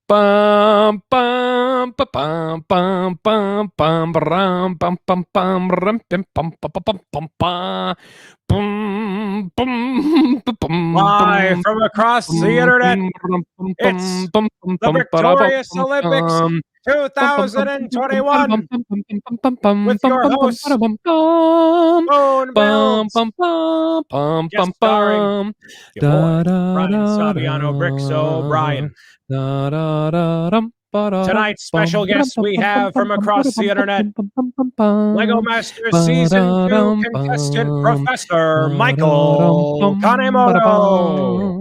Bum bum ba, bum bum bum bum bum bum bum bum rum bum bum bum bum bum bum bum bum. Live from across the internet, it's the Bricktorious Olympics 2021 with your host, Boone Builds, guest starring your boy, Brian Saviano Bricks Brian. Tonight's special guest we have from across the internet, Lego Masters Season 2 contestant Professor Michael Kanemoto.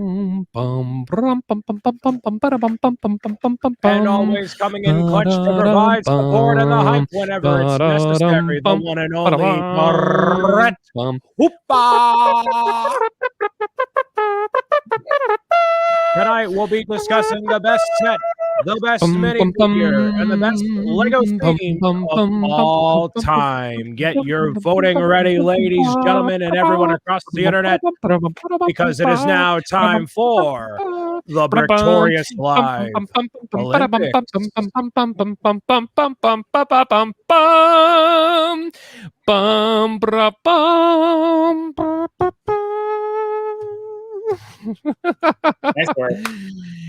And always coming in clutch to provide support and the hype whenever it's necessary, the one and only Brett Hoopa. Tonight we'll be discussing the best set, the best minifigure, and the best Lego theme of all time. Get your voting ready, ladies, gentlemen, and everyone across the internet, because it is now time for the Bricktorious Live Nice work.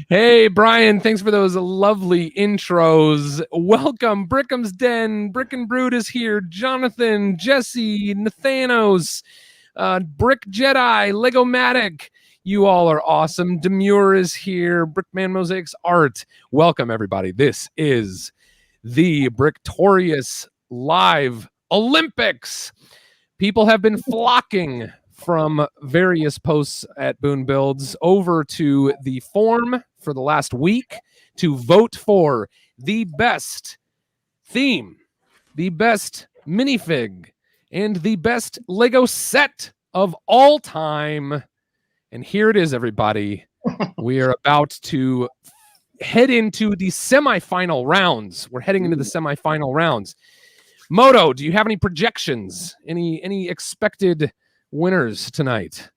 Hey, Brian, thanks for those lovely intros. Welcome, Brickham's Den. Brick and Brood is here. Jonathan, Jesse, Nathanos, Brick Jedi, Legomatic. You all are awesome. Demure is here. Brickman Mosaics Art. Welcome, everybody. This is the Bricktorious Live Olympics. People have been flocking from various posts at Boone Builds over to the forum for the last week to vote for the best theme, the best minifig, and the best Lego set of all time. And here it is, everybody. We are about to head into the semifinal rounds. We're heading into the semifinal rounds. Moto, do you have any projections? Any expected winners tonight?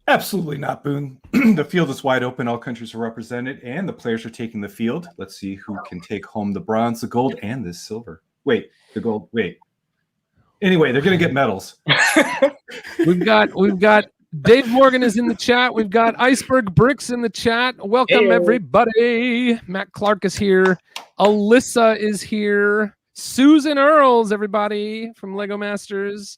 Absolutely not, Boone. The field is wide open. All countries are represented, and the players are taking the field. Let's see who can take home the bronze, the gold, and the silver. Wait, the gold. Wait. Anyway, they're going to get medals. We've got Dave Morgan is in the chat. We've got Iceberg Bricks in the chat. Welcome, everybody. Matt Clark is here. Alyssa is here. Susan Earls, everybody from Lego Masters.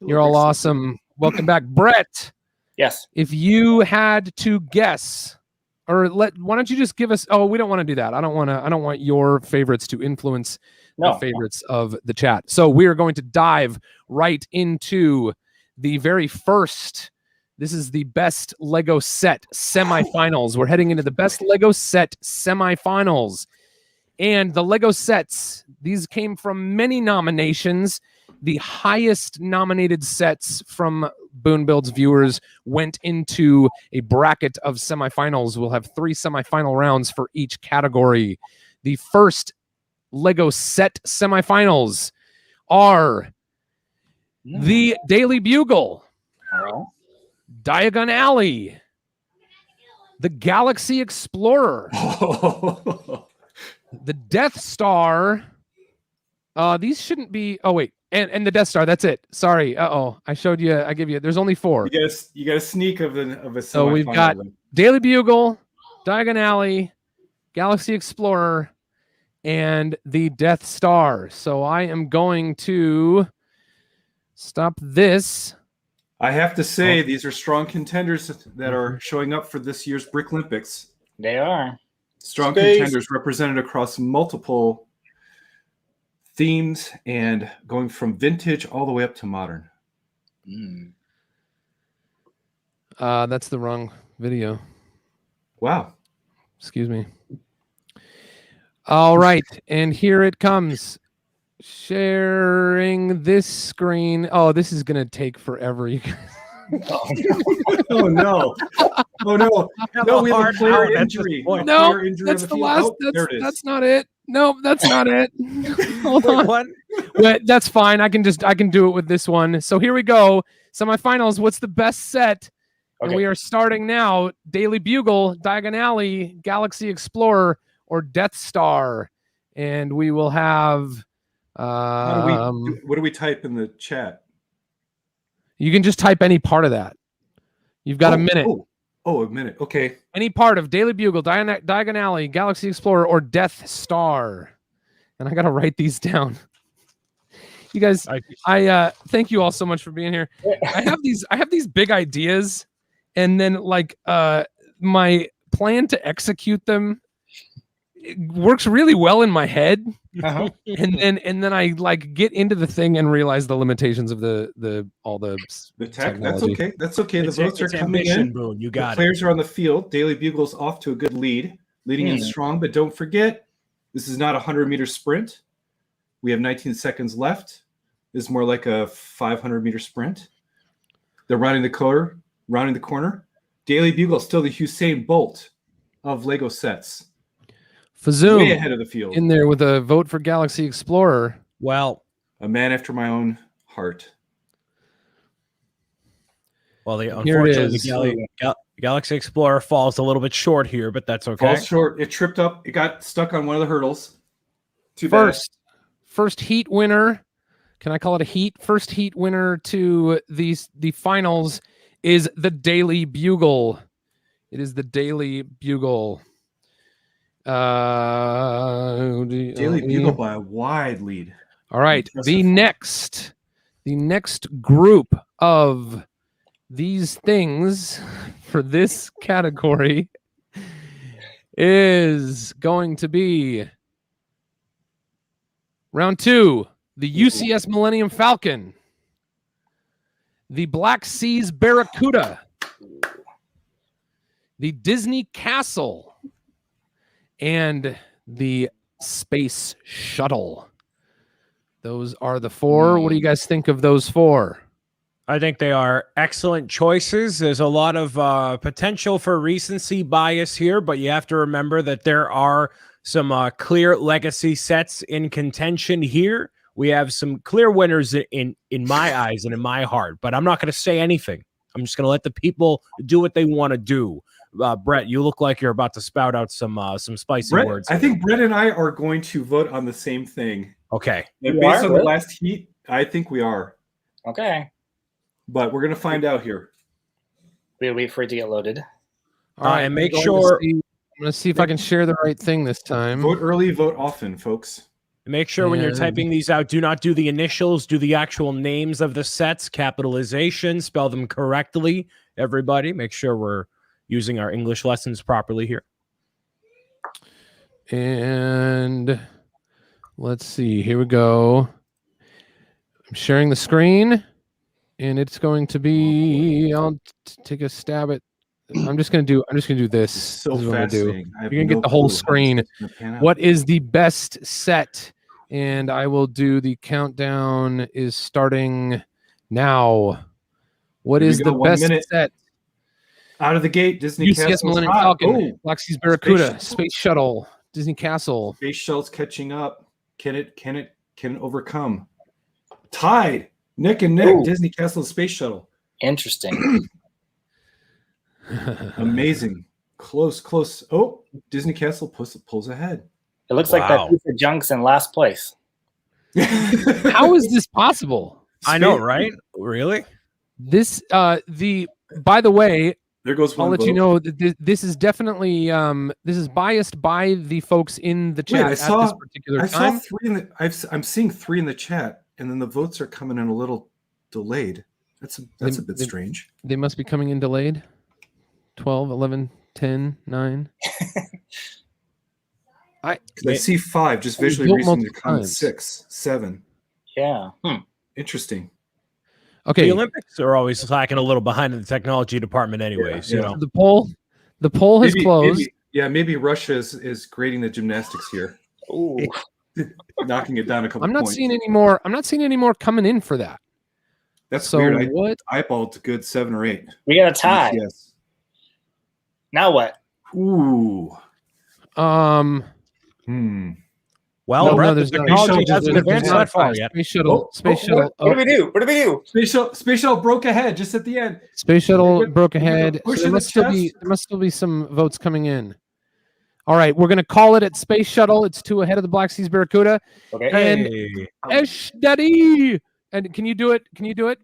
You're all awesome. Welcome back, Brett. Yes. If you had to guess, why don't you just give us? Oh, we don't want to do that. I don't want your favorites to influence the favorites of the chat. So we are going to dive right into the very first. This is the best Lego set semifinals. We're heading into the best Lego set semifinals, and the Lego sets. These came from many nominations. The highest nominated sets from Boone Builds viewers went into a bracket of semifinals. We'll have 3 semifinal rounds for each category. The first Lego set semifinals are the Daily Bugle, Diagon Alley, the Galaxy Explorer, the Death Star. These shouldn't be. Oh, wait. And the Death Star, that's it. Sorry. I showed you. I give you. There's only 4. You got a sneak of a. So we've got Daily Bugle, Diagon Alley, Galaxy Explorer, and the Death Star. So I am going to stop this. I have to say, these are strong contenders that are showing up for this year's Brick Olympics. They are strong contenders represented across multiple themes and going from vintage all the way up to modern. That's the wrong video. Wow. Excuse me. All right. And here it comes. Sharing this screen. Oh, this is going to take forever. You guys. Oh no! Oh no! No, we have a player injury. No, that's the last. That's not it. No, that's not it. Hold on. What? Wait, that's fine. I can do it with this one. So here we go. Semifinals. What's the best set And we are starting now. Daily Bugle, Diagon Alley, Galaxy Explorer, or Death Star. And we will have... what do we type in the chat? You can just type any part of that. You've got a minute. A minute. Okay. Any part of Daily Bugle, Diagon Alley, Galaxy Explorer, or Death Star. And I got to write these down. You guys, I thank you all so much for being here. I have these big ideas, and then like my plan to execute them, it works really well in my head. And then I like get into the thing and realize the limitations of the tech. technology. That's okay. The votes are coming in. Boone. You The got it. players are on the field. Daily Bugle's off to a good leading in strong, but don't forget, this is not a 100-meter sprint. We have 19 seconds left. This is more like a 500-meter sprint. They're rounding the corner. Daily Bugle still the Usain Bolt of Lego sets. Fazoom Way ahead of the field. in there with a vote for Galaxy Explorer. Well, a man after my own heart. Well, unfortunately, the Galaxy Explorer falls a little bit short here, but that's okay. Falls short. It tripped up. It got stuck on one of the hurdles. Too bad. First heat winner. Can I call it a heat? First heat winner to the finals is the Daily Bugle. It is the Daily Bugle. Daily Bugle by a wide lead. All right. Impressive. The next group of these things for this category is going to be round 2, the UCS Millennium Falcon, the Black Seas Barracuda, the Disney Castle, and the Space Shuttle. Those are the 4. What do you guys think of those 4? I think they are excellent choices. There's a lot of potential for recency bias here, but you have to remember that there are some clear legacy sets in contention here. We have some clear winners in my eyes and in my heart, but I'm not going to say anything. I'm just going to let the people do what they want to do. Brett, you look like you're about to spout out some spicy words. I think Brett and I are going to vote on the same thing. Okay. And based on the last heat, I think we are. Okay. But we're going to find out here. We'll wait for it to get loaded. All right, and make sure... I'm going to see if I can share the right thing this time. Vote early, vote often, folks. Make sure when you're typing these out, do not do the initials, do the actual names of the sets, capitalization, spell them correctly, everybody. Make sure we're using our English lessons properly here. And let's see, here we go. I'm sharing the screen, and it's going to be, I'll take a stab at, I'm just going to do this. So this is what I'm gonna do. You're going to get the whole screen. What is the best set? And I will do the countdown is starting now. What is the best set? Out of the gate, Disney UCS Castle. Millennium Falcon, Black Seas Barracuda, Space Shuttle, Disney Castle. Space Shuttle's catching up. Can it overcome? Tied, neck and neck. Disney Castle, Space Shuttle. Interesting. Amazing. Close. Oh, Disney Castle pulls ahead. It looks like that piece of junk's in last place. How is this possible? I know, right? Really? This by the way, there goes one I'll let vote. you know that this is definitely this is biased by the folks in the chat at this particular time. I saw 3 in the I'm seeing 3 in the chat, and then the votes are coming in a little delayed. That's a bit strange. They must be coming in delayed. 12, 11, 10, 9. I see 5 just visually recently come 6, 7. Yeah. Interesting. Okay. The Olympics are always lacking a little behind in the technology department anyways, you know. The poll has closed. Maybe Russia is grading the gymnastics here. Ooh. Knocking it down a couple I'm not points. seeing any more. I'm not seeing any more coming in for that. That's so weird. What? I eyeballed a good 7 or 8. We got a tie. Yes. Now what? Ooh. Well, Well, No, Brett, no, the there's not. technology Space hasn't shuttle advanced just- that far yet. Space shuttle. Space What, shuttle. what do we do? What do we do? Space shuttle broke ahead just at the end. Space shuttle We're gonna- broke we're gonna ahead. push So there in must the still be chest. there must still be some votes coming in. All right, we're gonna call it at Space Shuttle. It's 2 ahead of the Black Seas Barracuda. Okay. And Hey. Esh Daddy. And can you do it? Can you do it,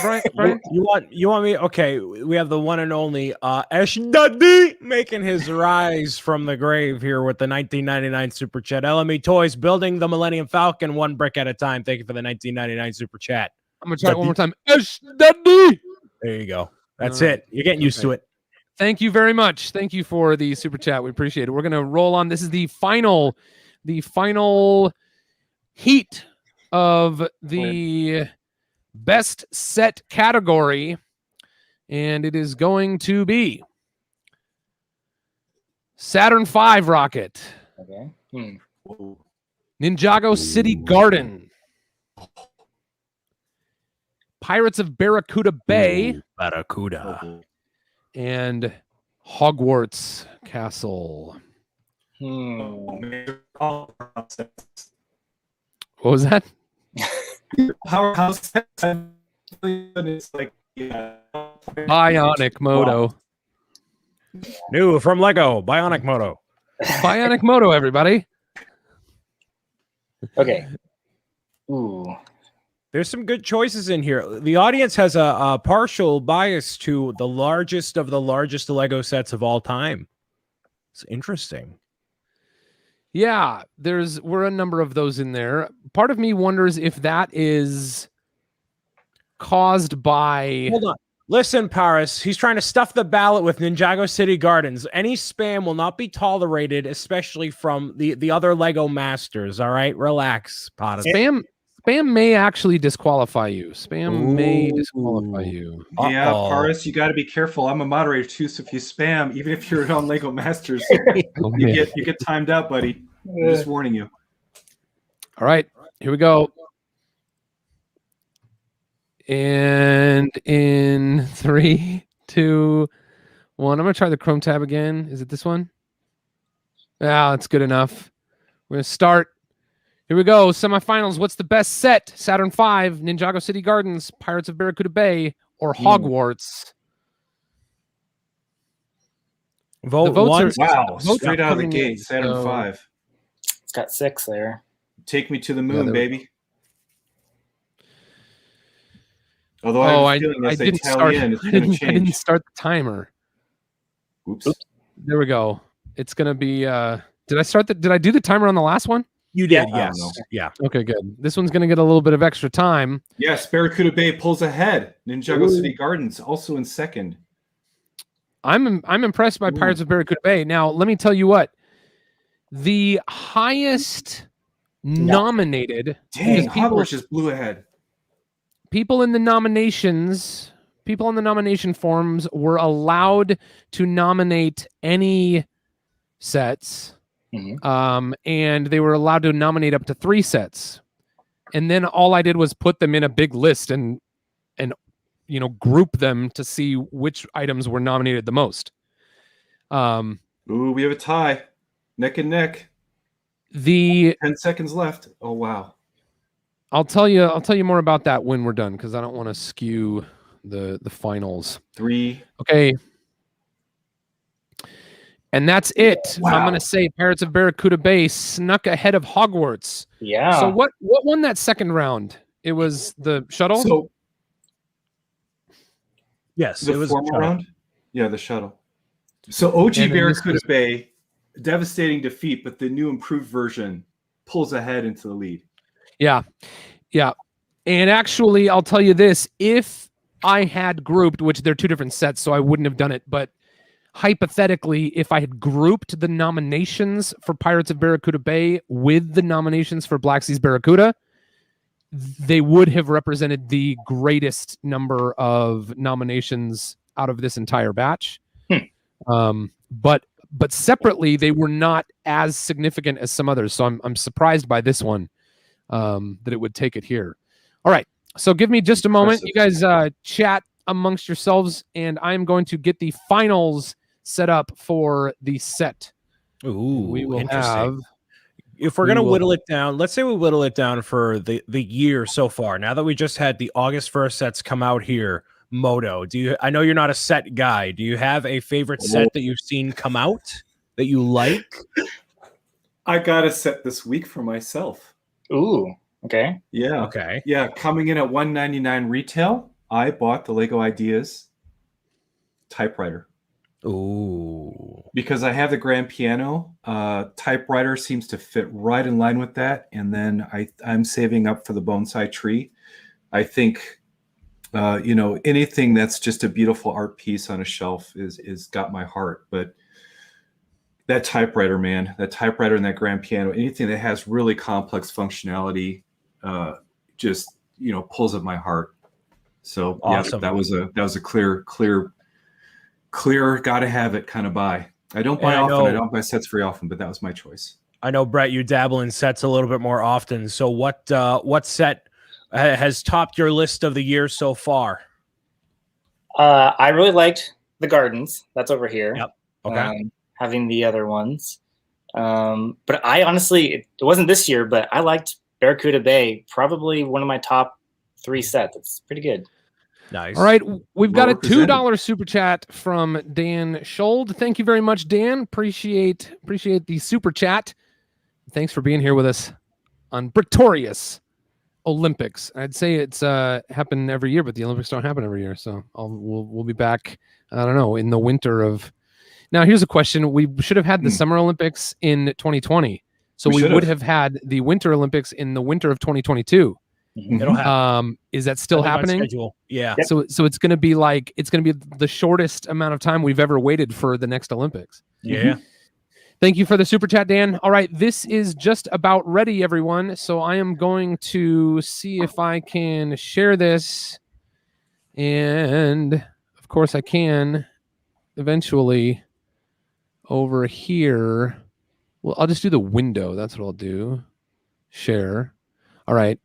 Brian? Brian? You want me? Okay, we have the one and only Esh Daddy making his rise from the grave here with the 1999 super chat. LME Toys building the Millennium Falcon 1 brick at a time. Thank you for the 1999 super chat. I'm gonna try it one more time. Esh Daddy. There you go. That's All right. it. You're getting used to it. Thank you very much. Thank you for the super chat. We appreciate it. We're gonna roll on. This is the final heat of the best set category, and it is going to be Saturn V rocket, Okay. Ninjago City Garden, Pirates of Barracuda Bay, Barracuda. and Hogwarts Castle. What What was that? Powerhouse. It's like Bionic Moto. New from Lego, Bionic Moto. Bionic Moto, everybody. Okay. Ooh. There's some good choices in here. The audience has a partial bias to the largest of the largest Lego sets of all time. It's interesting. Yeah, were a number of those in there. Part of me wonders if that is caused by Hold on. Listen, Paris, he's trying to stuff the ballot with Ninjago City Gardens. Any spam will not be tolerated, especially from the other Lego masters. All right, relax, Paris. spam. Spam may actually disqualify you. Spam may disqualify you. Yeah, Uh-oh. Paris, you got to be careful. I'm a moderator too, so if you spam, even if you're on Lego Masters, Oh, you man. get timed out, buddy. I'm just warning you. All right, here we go. And in 3, 2, 1. I'm gonna try the Chrome tab again. Is it this one? Yeah, that's good enough. We're gonna start. Here we go. Semifinals. What's the best set? Saturn V, Ninjago City Gardens, Pirates of Barracuda Bay, or Hogwarts? Vote The votes once. Wow, Votes straight are out of the coming in, gate, Saturn so- 5. It's got 6 there. Take me to the Yeah, moon, there- baby. Although Oh, I I have a feeling as they didn't tally start. in, it's I going to didn't change. start the timer. Oops. There we go. It's gonna be. Did I do the timer on the last one? You did, I yes. don't know. Yeah. Okay, good. This one's gonna get a little bit of extra time. Yes, Barracuda Bay pulls ahead. Ninjago Ooh. City Gardens also in second. I'm impressed by Ooh. Pirates of Barracuda Bay. Now, let me tell you what. The highest nominated Dang, because people, Hogwarts just blew ahead. people in the nominations, people on the nomination forms were allowed to nominate any sets. And they were allowed to nominate up to 3 sets. And then all I did was put them in a big list and group them to see which items were nominated the most. Ooh, we have a tie. Neck and neck. The 10 seconds left. Oh, wow. I'll tell you more about that when we're done because I don't want to skew the finals. 3. Okay. And that's it. Wow. I'm gonna say Pirates of Barracuda Bay snuck ahead of Hogwarts. Yeah. So what won that second round? It was the shuttle. So Yes, the it was former round? Yeah, the shuttle. So OG And then this Barracuda was- Bay, devastating defeat, but the new improved version pulls ahead into the lead. Yeah. And actually, I'll tell you this: if I had grouped, which they're 2 different sets, so I wouldn't have done it, but hypothetically, if I had grouped the nominations for Pirates of Barracuda Bay with the nominations for Black Seas Barracuda, they would have represented the greatest number of nominations out of this entire batch. But separately, they were not as significant as some others. So I'm surprised by this one that it would take it here. All right. So give me just a moment. You guys chat amongst yourselves, and I'm going to get the finals set up for the set. Ooh, We will interesting. have if we're gonna whittle it down, let's say we whittle it down for the year so far. Now that we just had the August 1st sets come out here, Moto. I know you're not a set guy. Do you have a favorite set that you've seen come out that you like? I got a set this week for myself. Ooh. Okay. Yeah. Okay. Yeah. Coming in at $199 retail, I bought the Lego Ideas typewriter. Ooh. Because I have the grand piano. Typewriter seems to fit right in line with that. And then I'm saving up for the bonsai tree. I think, anything that's just a beautiful art piece on a shelf is got my heart. But that typewriter, man, that typewriter and that grand piano, anything that has really complex functionality, just pulls at my heart. So awesome. Yeah, that was a clear gotta have it kind of buy. I don't buy often. I don't buy sets very often, but that was my choice. I know, Brett, you dabble in sets a little bit more often. So what set has topped your list of the year so far? I really liked the gardens. That's over here. Yep. Okay. Having the other ones. But I honestly, it wasn't this year, but I liked Barracuda Bay. Probably one of my top 3 sets. It's pretty good. Nice. All right. We've got a $2 super chat from Dan Schold. Thank you very much, Dan. Appreciate the super chat. Thanks for being here with us on Bricktorious Olympics. I'd say it's happen every year, but the Olympics don't happen every year. So we'll be back, I don't know, in the winter of. Now, here's a question. We should have had the Summer Olympics in 2020. So we would have had the Winter Olympics in the winter of 2022. It'll happen. Is that still happening? Yeah. Yep. So it's going to be the shortest amount of time we've ever waited for the next Olympics. Yeah. Thank you for the super chat, Dan. All right, this is just about ready, everyone. So I am going to see if I can share this, and of course I can eventually over here. Well, I'll just do the window. That's what I'll do. Share. All right.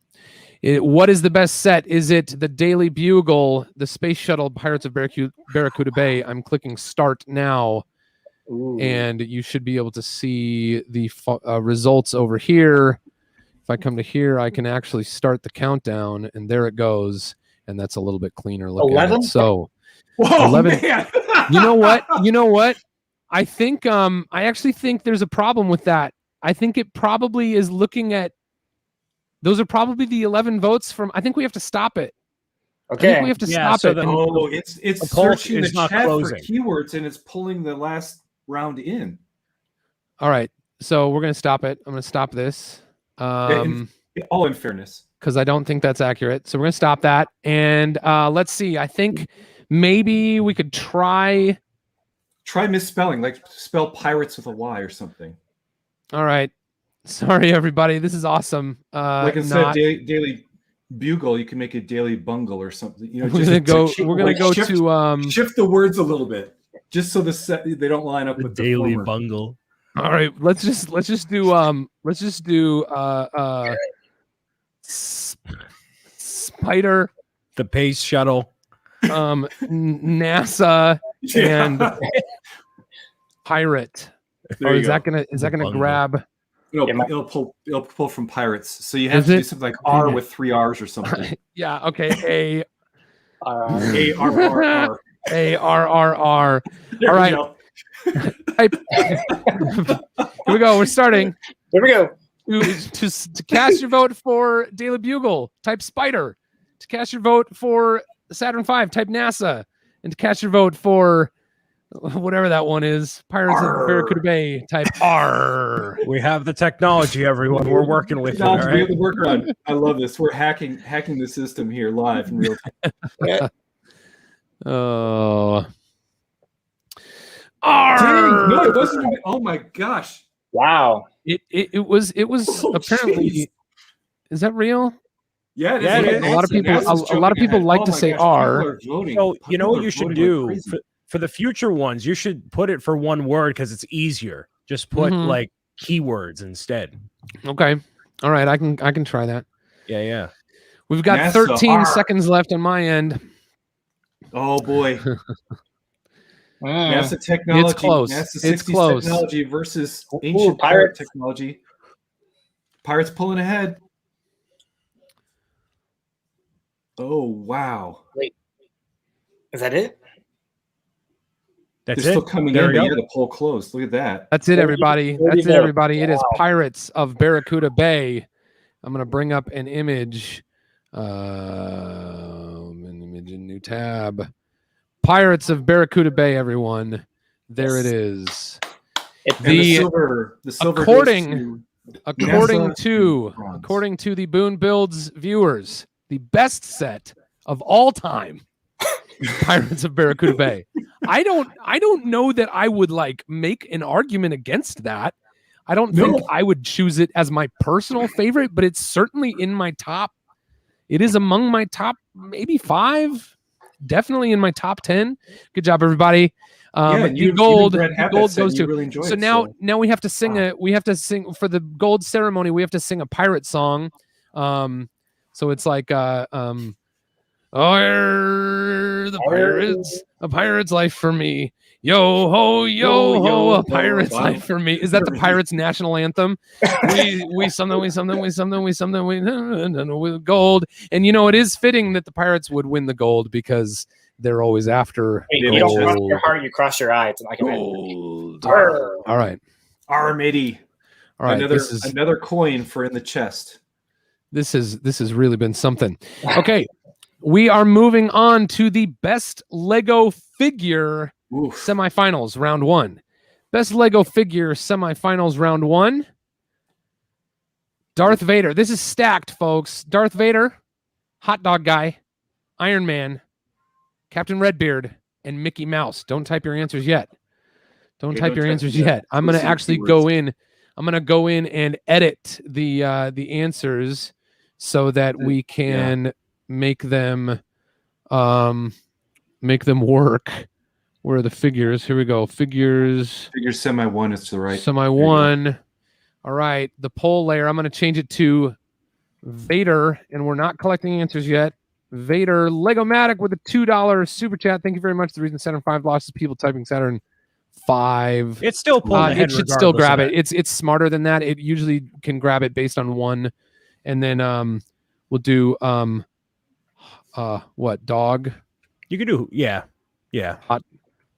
What is the best set? Is it the Daily Bugle, the Space Shuttle, Pirates of Barracuda Bay? I'm clicking start now. Ooh. And you should be able to see the results over here. If I come to here, I can actually start the countdown, and there it goes. And that's a little bit cleaner looking. 11? So, whoa, 11. Man. You know what? I think I actually think there's a problem with that. I think it probably is looking at. Those are probably the 11 votes from. I think we have to stop it. Okay. I think we have to stop it. It's searching the chat for keywords, and it's pulling the last round in. All right, so we're gonna stop it. I'm gonna stop this. All in fairness, because I don't think that's accurate. So we're gonna stop that, and let's see. I think maybe we could try misspelling, like spell pirates with a Y or something. All right. Sorry, everybody. This is awesome. Like instead of Daily Bugle, you can make it Daily Bungle or something. We're gonna go to shift the words a little bit, just so they don't line up with the Daily former. Bungle. All right, let's just do Spider, the Space Shuttle, NASA, and Pirate. Or is that gonna grab? It'll pull from Pirates. So you have to do something like R with 3 R's or something. Yeah. Okay. A-R-R-R. A-R-R-R. All right. Here we go. We're starting. Here we go. To cast your vote for Daily Bugle, type Spider. To cast your vote for Saturn V, type NASA. And to cast your vote for whatever that one is, Pirates of Barracuda Bay, type R. We have the technology, everyone. We're working with it. All right? We have the workaround. I love this. We're hacking the system here live in real time. Oh. Dang, no, it wasn't even, oh my gosh. Wow. It was apparently. Geez. Is that real? Yeah, it is. A lot of people like to say gosh, R. So you know what you should do for the future ones? You should put it for one word because it's easier. Just put like keywords instead. Okay. All right. I can try that. Yeah. We've got NASA 13 seconds left on my end. Oh boy. NASA technology. It's close. NASA 60s it's close. technology versus ancient pirate technology. Pirates pulling ahead. Oh, wow. Wait, is that it? That's They're it. still coming There in, we but go. yeah, the poll closed. Look at that. That's it, everybody. 40 That's it, everybody. It is Wow. Pirates of Barracuda Bay. I'm going to bring up an image. An image in new tab. Pirates of Barracuda Bay, everyone. There it is. It- And the silver according NASA to and bronze. according to the Boone Builds viewers, the best set of all time, Pirates of Barracuda Bay. I don't know that I would like make an argument against that. I don't think I would choose it as my personal favorite, but it's certainly in my top. It is among my top maybe 5, definitely in my top 10. Good job, everybody. Gold goes to. Really enjoyed So now we have to sing we have to sing for the gold ceremony. We have to sing a pirate song. So it's like oh, the pirates, a pirate's life for me. Yo ho, a pirate's life for me. Is that the Pirates' national anthem? we something with gold. And it is fitting that the Pirates would win the gold because they're always after. Wait, you don't cross your heart, you cross your eye. It's like gold. All right. Armity. All right. Another coin for in the chest. This has really been something. Okay. We are moving on to the best Lego figure semifinals, round 1. Best Lego figure semifinals, round 1. Darth Vader. This is stacked, folks. Darth Vader, Hot Dog Guy, Iron Man, Captain Redbeard, and Mickey Mouse. Don't type your answers yet. Don't type your answers yet. I'm going to actually go in. I'm going to go in and edit the answers so that we can make them work. Where are the figures? Here we go. Figures semi 1 is to the right. Semi 1. All right. The poll layer. I'm going to change it to Vader, and we're not collecting answers yet. Vader Legomatic with a $2 super chat. Thank you very much. The reason Saturn 5 lost is people typing Saturn 5. It's still pulling ahead. It should still grab it. It's smarter than that. It usually can grab it based on 1, and then we'll do what dog? You could do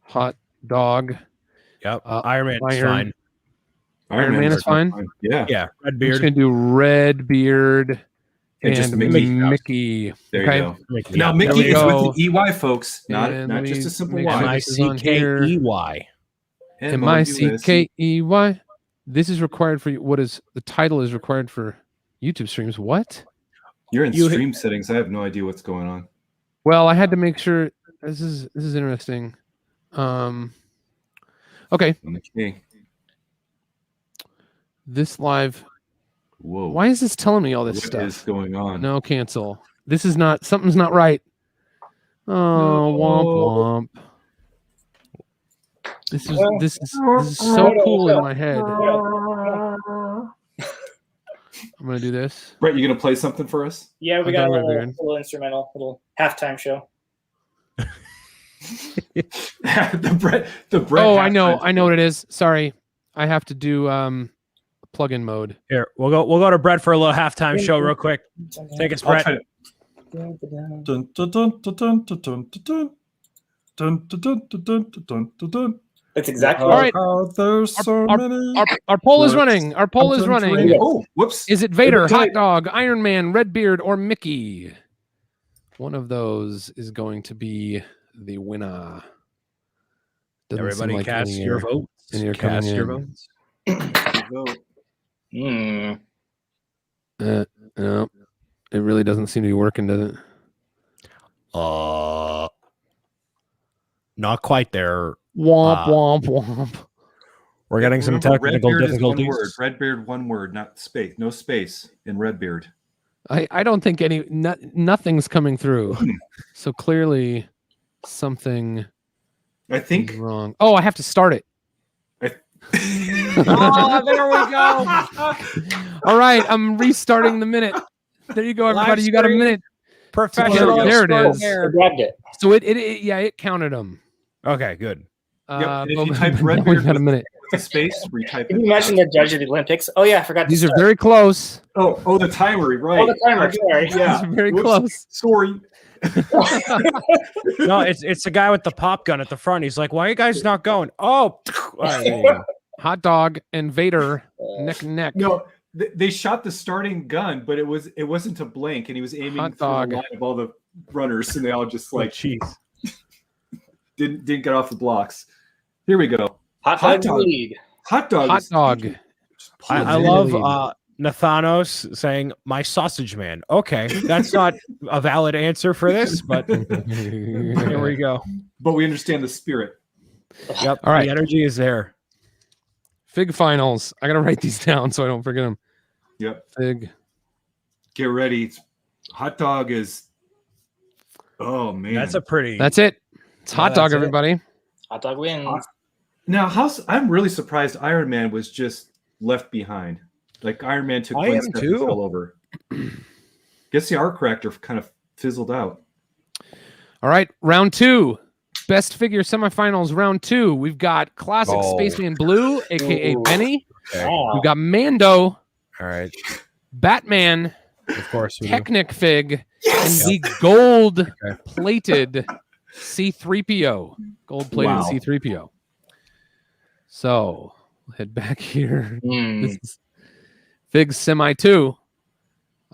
hot dog. Yep. Iron Man is fine. Iron Man is fine. Yeah. Redbeard. I'm just gonna do Redbeard and just Mickey. There you go. Mickey. Now Mickey is with the EY, folks, not just a simple Y. Mickey. Mickey. This is required for what is the title is required for YouTube streams. What? You're in stream settings. I have no idea what's going on. Well, I had to make sure. This is interesting. Okay. This live. Whoa. Why is this telling me all this stuff? What is going on? No, cancel. This is not. Something's not right. Oh, womp womp. This is so cool in my head. I'm gonna do this. Brett, you gonna play something for us? Yeah, we got a little instrumental, little halftime show. the Brett. Oh, I know what it is. Sorry, I have to do plug-in mode. Here, we'll go to Brett for a little halftime show real quick. Take us, Brett. That's exactly all right. There's so many. Our poll is running. Our poll is running. Oh, whoops! Is it Vader, Hot Dog, Iron Man, Redbeard, or Mickey? One of those is going to be the winner. Everybody cast your votes. And you're cast your votes. No, it really doesn't seem to be working, does it? Not quite there. Womp womp womp. We're getting some technical difficulties. Redbeard, one word, not space. No space in Redbeard. I don't think nothing's coming through. So clearly something I think is wrong. Oh, I have to start it. Oh, there we go. All right, I'm restarting the minute. There you go, everybody. You got a minute. Professional. There it is. I grabbed it. So it counted them. Okay, good. If you type Redbeard got a minute. to space, retype Can you it. imagine the judge of the Olympics? Oh yeah, I forgot. These to are start. very close. Oh, the timer, right? Oh, the timer. Sorry. Yeah, These are very Whoops. close. Sorry. No, it's the guy with the pop gun at the front. He's like, "Why are you guys not going?" Oh, all right, there you go. Hot dog and Vader neck and neck. No, they shot the starting gun, but it wasn't to blank, and he was aiming Hot for the dog. line of all the runners, and they all just Like, like jeez. didn't get off the blocks. Here we go. Hot Hot dog dog. lead. Hot dog. Hot is- dog. I love Nathanos saying my sausage man. Okay, that's not a valid answer for this, but here we go. But we understand the spirit. Yep. All right. The energy is there. Fig finals. I gotta write these down so I don't forget them. Yep. Fig. Get ready. Hot dog is. Oh man. That's a pretty. That's it. It's hot dog, that's it. everybody. Hot dog wins. Now, I'm really surprised Iron Man was just left behind. Like Iron Man took I one am step too. and fell over. Guess the art corrector kind of fizzled out. All right, round 2. Best figure semifinals, round 2. We've got classic Spaceman Blue, aka Ooh. Benny. Wow. We've got Mando, All right. Batman, Of course. We do. Technic Fig, Yes. and the gold-plated C-3PO. Gold-plated Wow. C-3PO. So, we'll head back here. Mm. This is Fig Semi 2.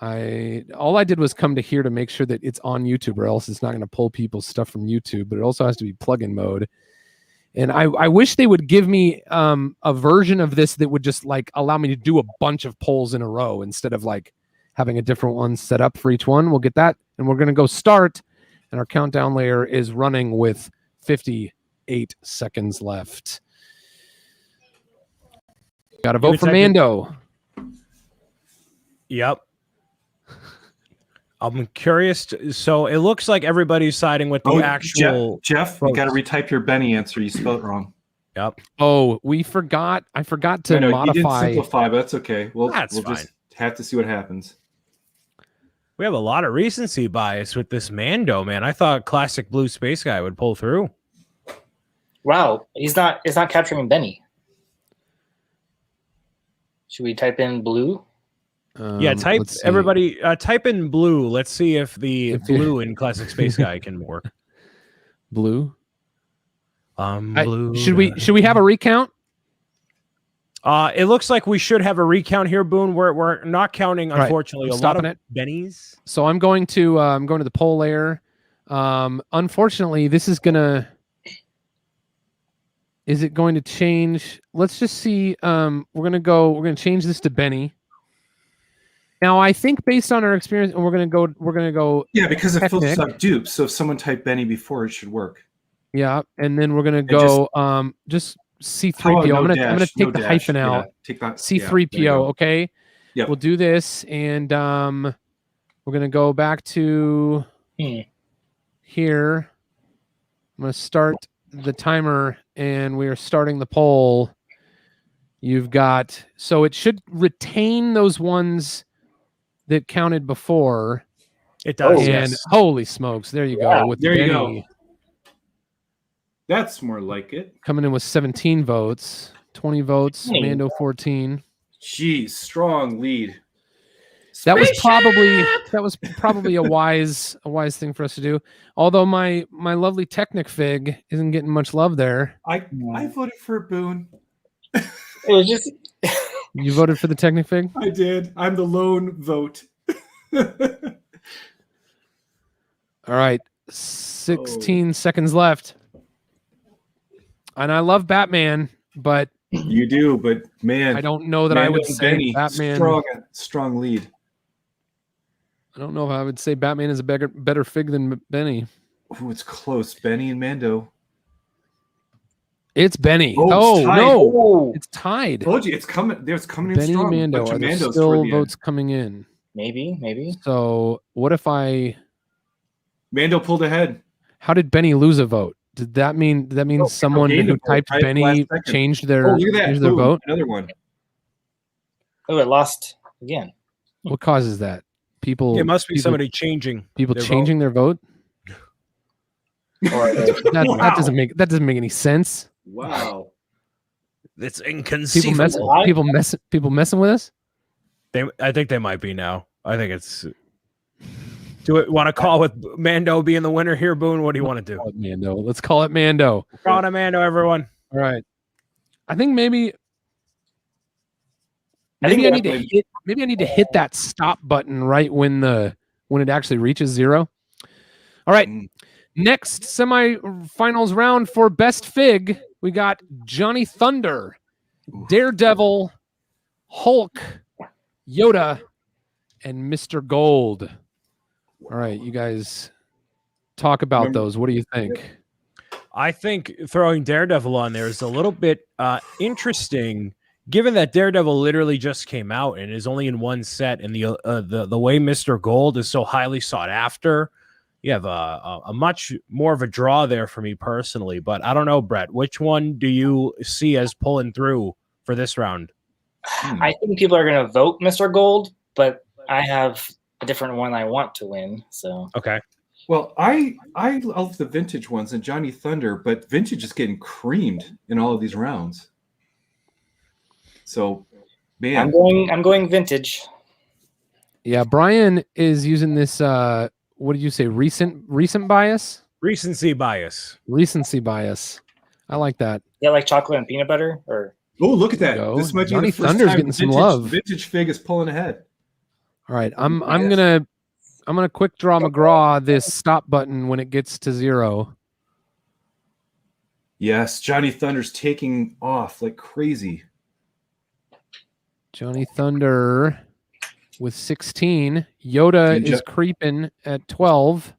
All I did was come to here to make sure that it's on YouTube, or else it's not going to pull people's stuff from YouTube, but it also has to be plug-in mode. And I wish they would give me a version of this that would just like allow me to do a bunch of polls in a row instead of like having a different one set up for each one. We'll get that, and we're going to go start, and our countdown layer is running with 58 seconds left. Got to vote for Mando. Yep. I'm curious. So it looks like everybody's siding with the actual. Jeff, you got to retype your Benny answer. You spelled it wrong. Yep. Oh, I forgot to I know, you didn't modify. simplify, but that's okay. We'll That's just have to see what happens. We have a lot of recency bias with this Mando, man. I thought classic blue space guy would pull through. Wow, it's not capturing Benny. Should we type in blue? Yeah, type let's see. everybody. Type in blue. Let's see if the If you- blue in classic space guy can work. Blue. Blue. Should we have a recount? It looks like we should have a recount here, Boone. We're not counting, Right, unfortunately, I'm a lot of stopping it. bennies. So I'm going to the poll layer. Unfortunately, this is gonna. Is it going to change? Let's just see. We're gonna change this to Benny. Now I think based on our experience, and we're gonna go. Yeah, because it filters Technic. out dupes. So if someone typed Benny before, it should work. Yeah, and then we're gonna go just C3PO. How about I'm no gonna dash, take no the dash. hyphen Yeah, out. take that. C3PO. Yeah, there you go. Okay. Yep. We'll do this, and we're gonna go back to here. I'm gonna start the timer, and we are starting the poll. You've got, so it should retain those ones that counted before. It does. And Yes. holy smokes, there you Yeah, go. With there you go. Benny That's more like it. coming in with 17 votes, 20 votes, Hey. Mando 14. Jeez, strong lead. That was probably a wise thing for us to do. Although my lovely Technic Fig isn't getting much love there. I voted for Boone. It was just You voted for the Technic Fig? I did. I'm the lone vote. All right, 16 seconds left. And I love Batman, but You do, but man, I don't know that I Mando would and say Benny, Batman. strong lead. I don't know if I would say Batman is a better fig than Benny. Ooh, it's close. Benny and Mando. It's Benny. Oh, it's tied. No, oh, it's tied. Told you, it's coming. There's coming in Benny and strong. Mando. Bunch Are of there Mandos still toward the end. votes coming in? maybe. So what if Mando pulled ahead. how did Benny lose a vote? Did that mean someone gained a who vote, typed typed last Benny second. changed their Oh, look at that. Boom, vote? Another one. Oh, it lost again. What causes that? People It must be people- somebody changing. people their changing their vote? Or That doesn't make any sense. Wow. It's inconceivable. People messing with us. I think they might be now. I think it's. Do it? Want to call with Mando being the winner here, Boone? What do you want to do? Mando. Let's call it Mando. Call it Mando, everyone. All right. I think maybe I need to hit that stop button right when it actually reaches 0. All right. Next semifinals round for best fig, we got Johnny Thunder, Daredevil, Hulk, Yoda, and Mr. Gold. All right, you guys talk about those. What do you think? I think throwing Daredevil on there is a little bit interesting, given that Daredevil literally just came out and is only in one set, and the way Mr. Gold is so highly sought after. You have a much more of a draw there for me personally, but I don't know, Brett. Which one do you see as pulling through for this round? I think people are going to vote Mr. Gold, but I have a different one I want to win. So okay. Well, I love the vintage ones and Johnny Thunder, but vintage is getting creamed in all of these rounds. So, man, I'm going vintage. Yeah, Brian is using this. What did you say? Recent bias? Recency bias. Recency bias. I like that. Yeah, like chocolate and peanut butter, or look at that! This might Johnny be the first Thunder's time getting some love. Vintage fig is pulling ahead. All right, I'm gonna quick draw McGraw this stop button when it gets to 0. Yes, Johnny Thunder's taking off like crazy. Johnny Thunder with 16. Yoda is creeping at 12.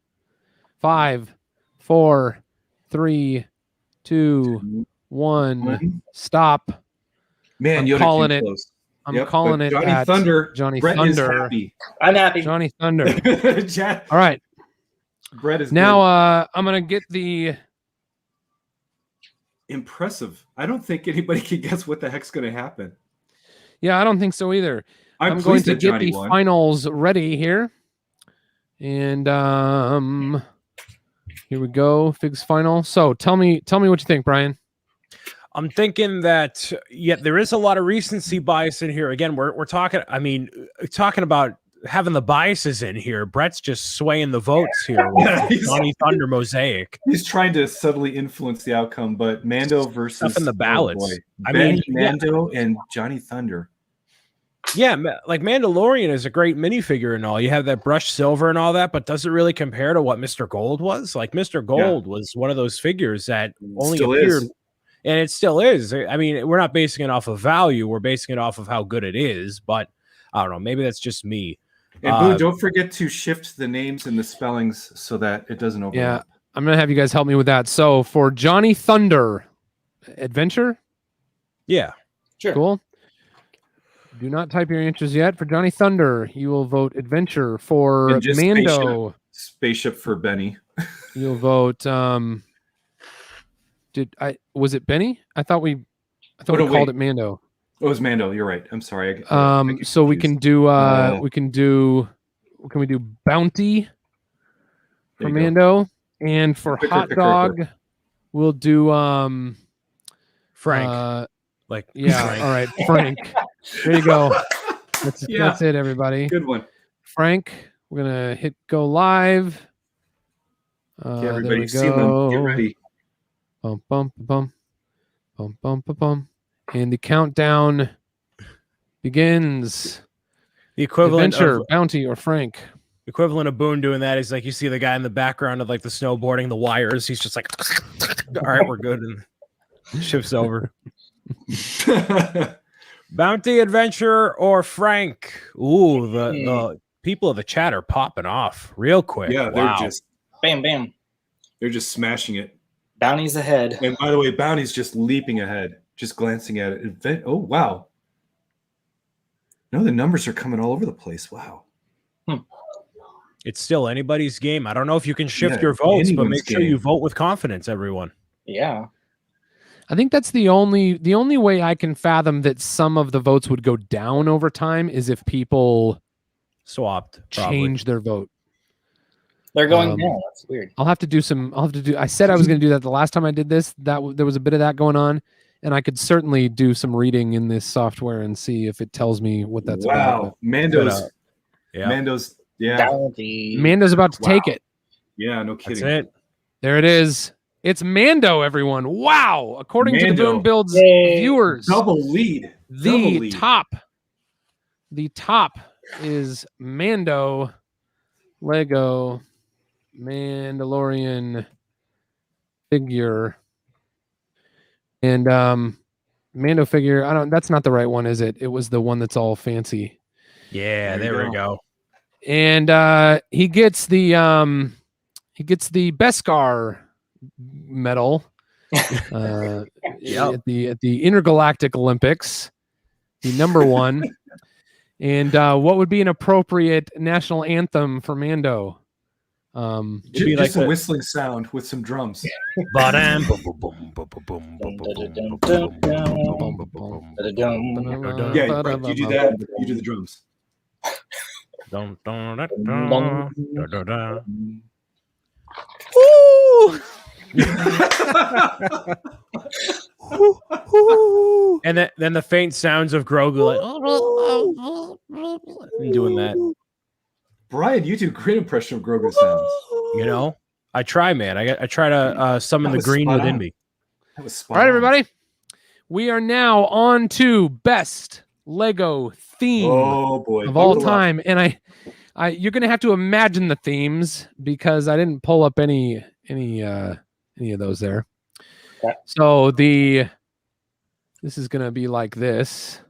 5, 4, 3, 2, 1. Stop. Man, I'm calling it. Close. I'm calling it. Johnny Thunder. Johnny Brett Thunder. is happy. I'm happy. Johnny Thunder. All right. Brett is now. Good. I'm gonna get the. Impressive. I don't think anybody can guess what the heck's going to happen. Yeah, I don't think so either. I'm going to get the finals ready here. And here we go. Fig's final. So tell me what you think, Brian. I'm thinking that there is a lot of recency bias in here. Again, we're talking. I mean, talking about having the biases in here. Brett's just swaying the votes here with Johnny Thunder Mosaic. He's trying to subtly influence the outcome, but Mando versus stuff in the ballots. Mando and Johnny Thunder. Yeah, like Mandalorian is a great minifigure and all. You have that brushed silver and all that, but does it really compare to what Mr. Gold was? Like Mr. Gold was one of those figures that only appeared, and it still is. I mean, we're not basing it off of value; we're basing it off of how good it is. But I don't know. Maybe that's just me. And Boone, don't forget to shift the names and the spellings so that it doesn't overlap. Yeah, I'm gonna have you guys help me with that. So for Johnny Thunder, Adventure. Yeah, sure. Cool. Do not type your answers yet. For Johnny Thunder, you will vote Adventure. For Mando, spaceship for Benny. You'll vote. Was it Benny? I thought we called it Mando. Oh, it was Mando. You're right. I'm sorry. So we can do. Can we do Bounty for Mando? And for Hot Dog, we'll do Frank. Frank. All right, Frank. There you go. That's it, everybody. Good one. Frank, we're gonna hit go live. Okay, everybody, see them. Get ready. Bum bum bum bum bum bum bum. And the countdown begins. The equivalent Adventure, of Bounty, or Frank. The equivalent of Boone doing that is like you see the guy in the background of like the snowboarding, the wires. He's just like, all right, we're good, and shifts over. Bounty, Adventure, or Frank? Ooh, the people of the chat are popping off real quick. Yeah, they're just bam, bam. They're just smashing it. Bounty's ahead. And by the way, Bounty's just leaping ahead, just glancing at it. Oh, wow. No, the numbers are coming all over the place. Wow. It's still anybody's game. I don't know if you can shift your votes, but make sure you vote with confidence, everyone. Yeah. I think that's the only way I can fathom that some of the votes would go down over time is if people swapped, change their vote. They're going down. That's weird. I said I was going to do that the last time I did this. There was a bit of that going on, and I could certainly do some reading in this software and see if it tells me what that's about. Wow, Mando's. Yeah. Mando's. Yeah. Bounty. Mando's about to take it. Yeah. No That's kidding. it. There it is. It's Mando, everyone. Wow. According to the Mando. Boone Builds Yay. viewers, Double lead. the top is Mando Lego Mandalorian figure. And Mando figure, that's not the right one, is it? It was the one that's all fancy. Yeah, there we go. And he gets the Beskar medal at the Intergalactic Olympics, the #1. And what would be an appropriate national anthem for Mando? Just a whistling sound with some drums. Ba-dam. Yeah, right, you do that. You do the drums. And then the faint sounds of Grogu, like doing that. Brian, you do great impression of Grogu sounds. You know, I try, man. I try to summon the green within me. That was All right, everybody. We are now on to best Lego theme of all time, and you're gonna have to imagine the themes because I didn't pull up any of those there. Okay. So this is gonna be like this.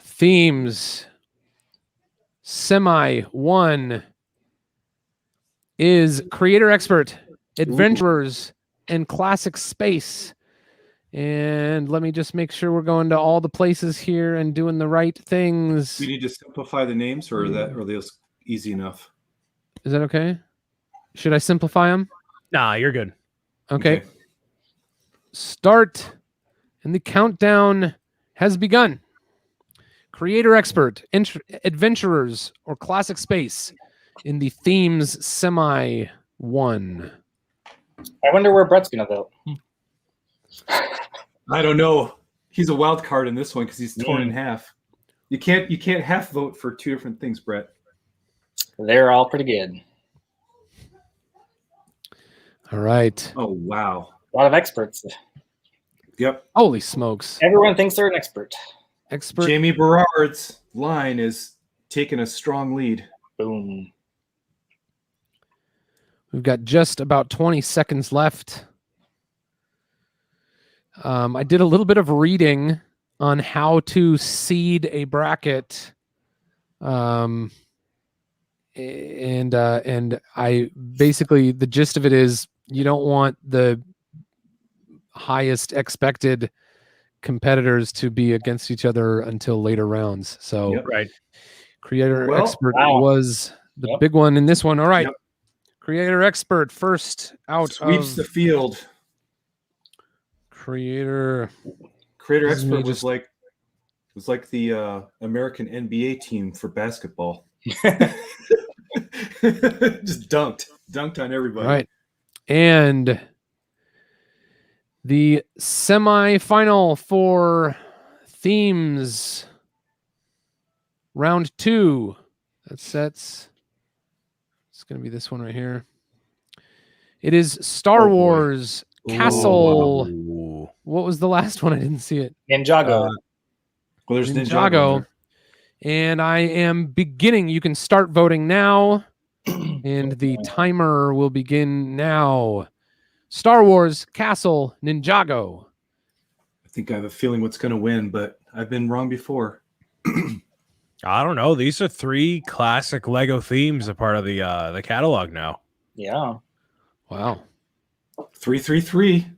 Themes semi 1 is creator expert, adventurers, and classic space. And let me just make sure we're going to all the places here and doing the right things. We need to simplify the names, or are those easy enough? Is that okay? Should I simplify them? Nah, you're good. Okay. Start, and the countdown has begun. Creator expert, adventurers, or classic space in the themes semi 1. I wonder where Brett's gonna vote. I don't know. He's a wild card in this one because he's torn in half. You can't half vote for two different things, Brett. They're all pretty good. All right. Oh wow. A lot of experts. Yep. Holy smokes. Everyone thinks they're an expert. Jamie Berard's line is taking a strong lead. Boom. We've got just about 20 seconds left. I did a little bit of reading on how to seed a bracket. And I basically, the gist of it is you don't want the highest expected competitors to be against each other until later rounds. So Right. Creator expert was the Yep. big one in this one. All right. Yep. Creator expert first out Sweeps of the field. Creator Creator expert was like the American NBA team for basketball. Just dunked on everybody. All right. And the semi-final for themes round 2. It's going to be this one right here. It is Star Wars Castle. Ooh. What was the last one? I didn't see it. Ninjago. Well, there's Ninjago. And I am beginning. You can start voting now. And the timer will begin now. Star Wars Castle Ninjago. I think I have a feeling what's going to win, but I've been wrong before. I don't know. These are 3 classic Lego themes, a part of the catalog now. Yeah. Wow. 3-3-3.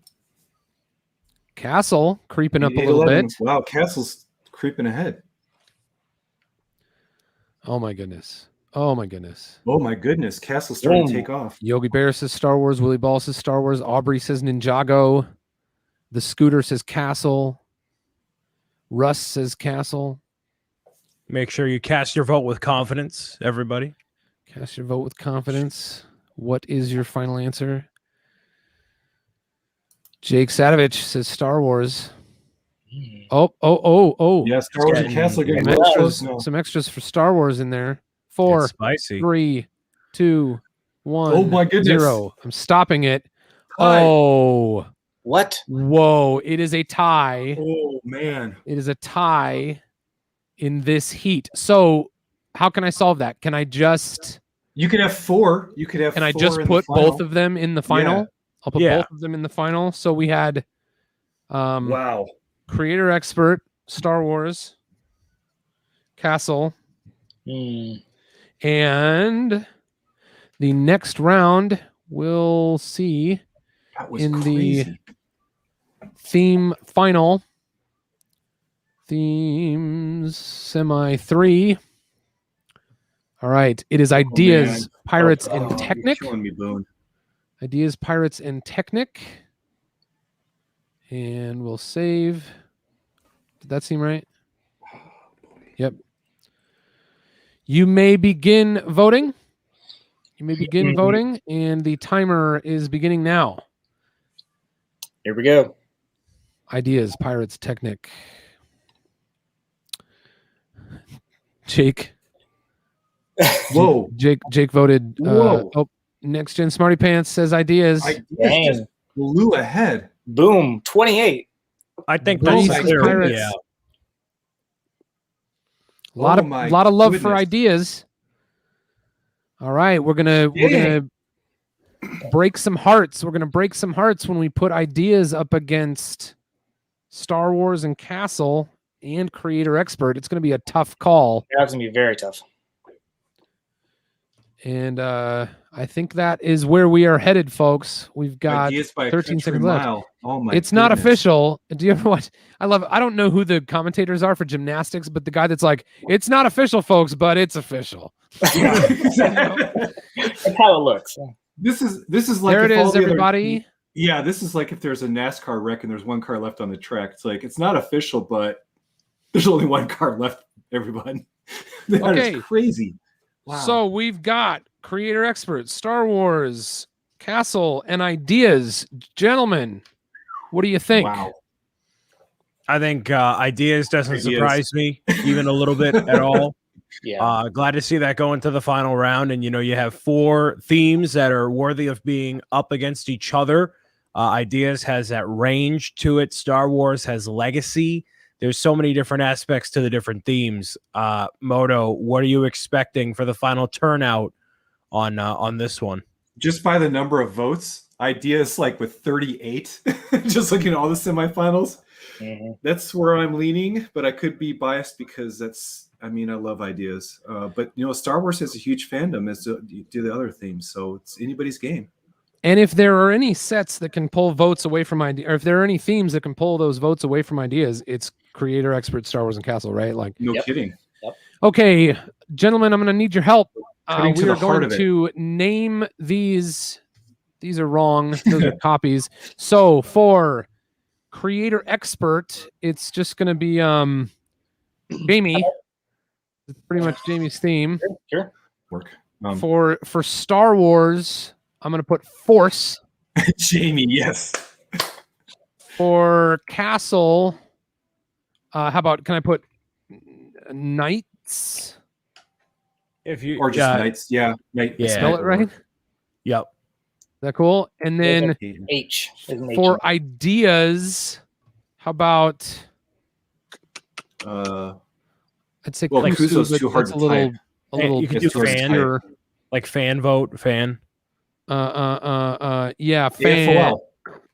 Castle creeping up a little bit. Wow, Castle's creeping ahead. Oh my goodness. Oh my goodness. Oh my goodness, Castle's starting to take off. Yogi Bear says Star Wars. Willie Ball says Star Wars. Aubrey says Ninjago. The Scooter says Castle. Russ says Castle. Make sure you cast your vote with confidence, everybody. Cast your vote with confidence. What is your final answer? Jake Sadovich says Star Wars. Oh. Yeah, Star Wars and getting- Castle are getting Some real extras, close now. some extras for Star Wars in there. 4, It's spicy. 3, 2, 1. Oh my goodness. 0. I'm stopping it. Tie. Oh, What? whoa! It is a tie. Oh man. It is a tie in this heat. So, how can I solve that? Can I just You could have 4. You could have. can I 4 just in the put final. both of them in the final? Yeah. I'll put Yeah. both of them in the final. So we had Wow. creator expert, Star Wars, Castle, and the next round we'll see That was in crazy. the theme final. Themes semi 3. All right. It is ideas, man. pirates, Oh, and you're Technic. killing me, Boone. Ideas, pirates, and Technic. And we'll save. Did that seem right? Yep. You may begin voting. You may begin voting, and the timer is beginning now. Here we go. Ideas, pirates, Technic. Jake. Whoa. Jake voted. Whoa. Next Gen Smarty Pants says ideas. Ideas Dang. just blew ahead. Boom. 28. I think Boom, that's says clear. Pirates. Yeah. A lot Oh my of love for goodness. ideas. All right, we're gonna break some hearts. We're gonna break some hearts when we put ideas up against Star Wars and Castle and Creator Expert. It's gonna be a tough call, That's going to be very tough. and I think that is where we are headed, folks. We've got Ideas by a 13 country seconds left. mile. Oh my. It's not goodness. official. Do you ever watch? I don't know who the commentators are for gymnastics, but the guy that's like, it's not official, folks, but it's official. Yeah, exactly. That's how it looks. This is like There it if all is, the other- everybody. Yeah, this is like if there's a NASCAR wreck and there's one car left on the track. It's like it's not official, but there's only one car left. Everyone, that Okay. is crazy. Wow. So we've got Creator Expert, Star Wars, Castle, and Ideas. Gentlemen, what do you think? Wow. I think ideas doesn't Ideas. surprise me even a little bit at all. Yeah. Glad to see that go into the final round. And, you have 4 themes that are worthy of being up against each other. Ideas has that range to it. Star Wars has legacy. There's so many different aspects to the different themes. Moto, what are you expecting for the final turnout on this one? Just by the number of votes, Ideas like with 38, just looking at all the semifinals. Mhm. That's where I'm leaning, but I could be biased because I love Ideas. But Star Wars has a huge fandom as do the other themes, so it's anybody's game. And if there are any sets that can pull votes away from ideas, or if there are any themes that can pull those votes away from ideas, it's Creator Expert, Star Wars, and Castle, right? Like, No Yep. kidding. okay, gentlemen, I'm going to need your help. Cutting to We the are heart going of it. to name these. These are wrong. Those are copies. So for Creator Expert, it's just going to be Jamie. It's pretty much Jamie's theme. Sure. Work. For Star Wars, I'm going to put Force. Jamie, yes. For Castle, how about, can I put Knights? If you Or just Knights. Yeah. Yeah. Spell it right? Is Yep. that cool? And then H. There's an H for in ideas, how about, Uh, I'd say well, Kusu, Kusu's but too hard that's to a little, type. a little You could It's do too hard to fan, type. obscure. like fan vote, fan. Yeah, fan. AFOL.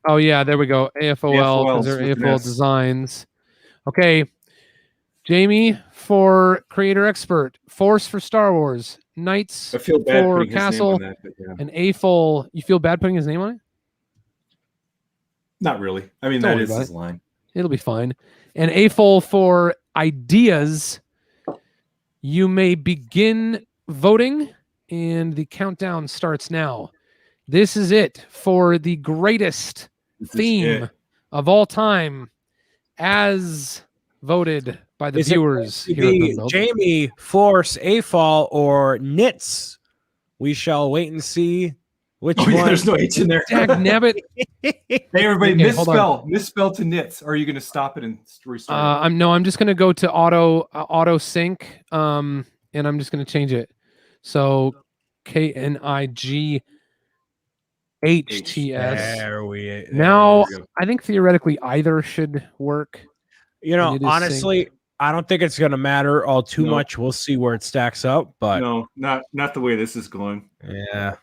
Oh yeah, there we go. AFOL, AFOL because is they're with an AFOL S. designs. Okay, Jamie for Creator Expert, Force for Star Wars, Knights I feel bad for putting his Castle, name on that, but yeah. and AFOL. You feel bad putting his name on it? Not really. I mean, Don't that worry is about his line. It'll be fine. And AFOL for ideas. You may begin voting, and the countdown starts now. This is it for the greatest This is theme it. of all time, as voted by the Is it viewers To here at Boone be Builds. Jamie, Force, AFOL, or Knits. We shall wait and see Which Oh, yeah, one? there's no H in there. Dagnabbit. Hey, everybody, Okay, hold on. misspell to knits. Or are you going to stop it and restart it? I'm just gonna go to auto sync. And I'm just gonna change it. So KNIGHTS. There we Now there we go. I think theoretically either should work. You know, And it is honestly, I don't think it's gonna matter all too No. much. We'll see where it stacks up, but No, not the way this is going. yeah,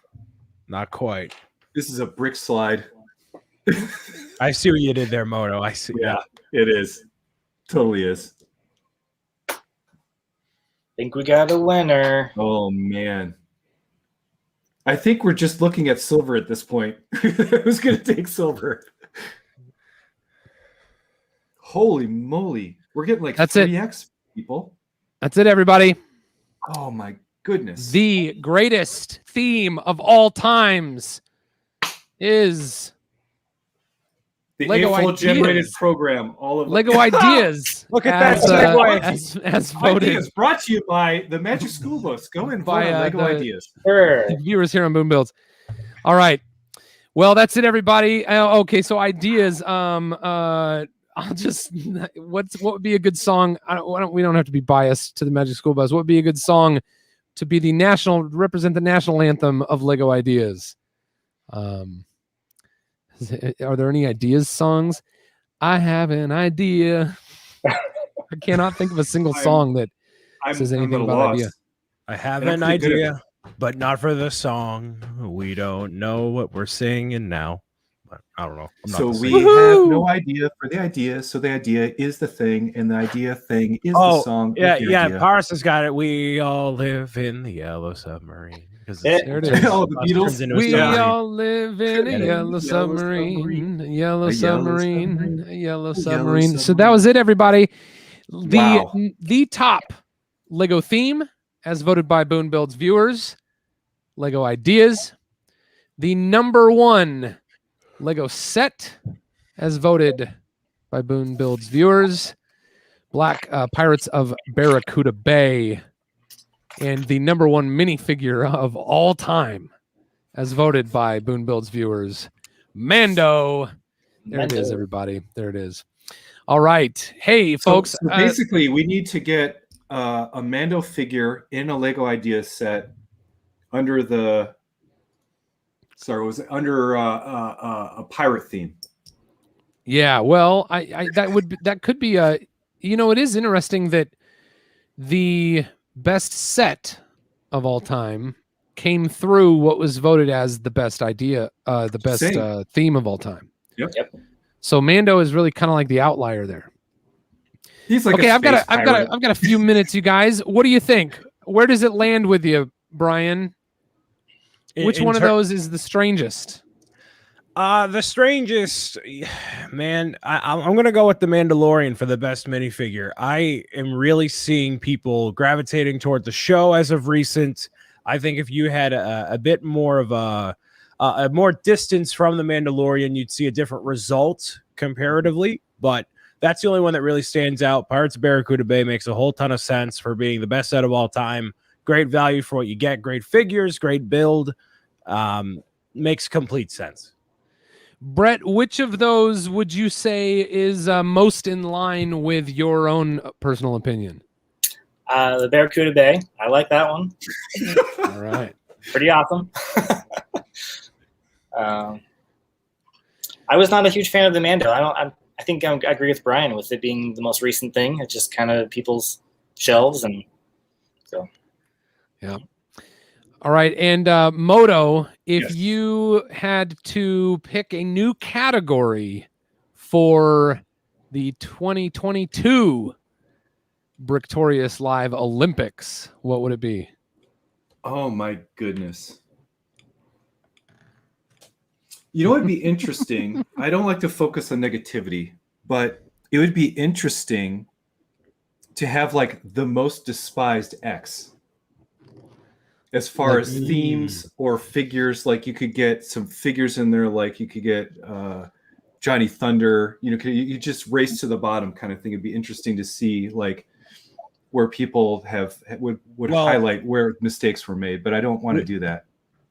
not quite. This is a brick slide. I see what you did there, Moto. I see. Yeah, it is. Totally is. Think we got a winner. Oh, man. I think we're just looking at silver at this point. Who's going to take silver? Holy moly. We're getting like That's it. 3x, people. That's it, everybody. Oh, my goodness. The greatest theme of all times is The Lego info-generated Ideas. program. All of Lego Ideas. Look at as, that segue. as voted Ideas brought to you by the Magic School Bus. Go and vote By, on Lego the- Ideas. Sure. the viewers here on Boone Builds. All right. Well, that's it, everybody. Okay, so ideas. I'll just what would be a good song? We don't have to be biased to the Magic School Bus. What would be a good song to be the represent the national anthem of Lego Ideas? Are there any ideas songs? I have an idea. I cannot think of a single song that says anything about idea. I have And I'm an pretty good at idea, but not for the song. We don't know what we're singing now. But I don't know. I'm not So the we singer. have no idea for the idea. So the idea is the thing, and the idea thing is the song. with Yeah, the yeah. idea. Paris has got it. We all live in the yellow submarine. Because There it is. Oh, the Beatles. We submarine. all live in a Yeah. yellow submarine, a yellow A yellow submarine, submarine. a yellow A submarine. yellow So that was it, everybody. Wow. The top Lego theme, as voted by Boone Builds viewers, Lego Ideas. The number one Lego set, as voted by Boone Builds viewers, Black Pirates of Barracuda Bay. And the number one minifigure of all time, as voted by Boone Builds viewers, Mando. There it is, everybody. There it is. All right. Hey, folks. So basically, we need to get a Mando figure in a Lego Ideas set under the. Sorry, was it under a pirate theme? Yeah. Well, that could be a. It is interesting that the best set of all time came through what was voted as the best idea, the best theme of all time. Yep. So Mando is really kind of like the outlier there. He's like Okay, a I've got pirate. a few minutes, you guys. What do you think? Where does it land with you, Brian? Which one of those is the strangest? The strangest, man. I'm gonna go with the Mandalorian for the best minifigure. I am really seeing people gravitating toward the show as of recent. I think if you had a bit more of a more distance from the Mandalorian, you'd see a different result comparatively. But that's the only one that really stands out. Pirates of Barracuda Bay makes a whole ton of sense for being the best set of all time. Great value for what you get. Great figures. Great build. Makes complete sense. Brett, which of those would you say is most in line with your own personal opinion? The Barracuda Bay. I like that one. All right. Pretty awesome. I was not a huge fan of the Mando. I think I agree with Brian with it being the most recent thing. It's just kind of people's shelves, and so. Yeah. All right. And Moto, if Yes. you had to pick a new category for the 2022 Bricktorious Live Olympics, what would it be? Oh my goodness. You know what would be interesting? I don't like to focus on negativity, but it would be interesting to have like the most despised X. As far as themes or figures, like you could get some figures in there, like you could get Johnny Thunder, you just race to the bottom kind of thing. It'd be interesting to see like where people would highlight where mistakes were made, but I don't want to do that.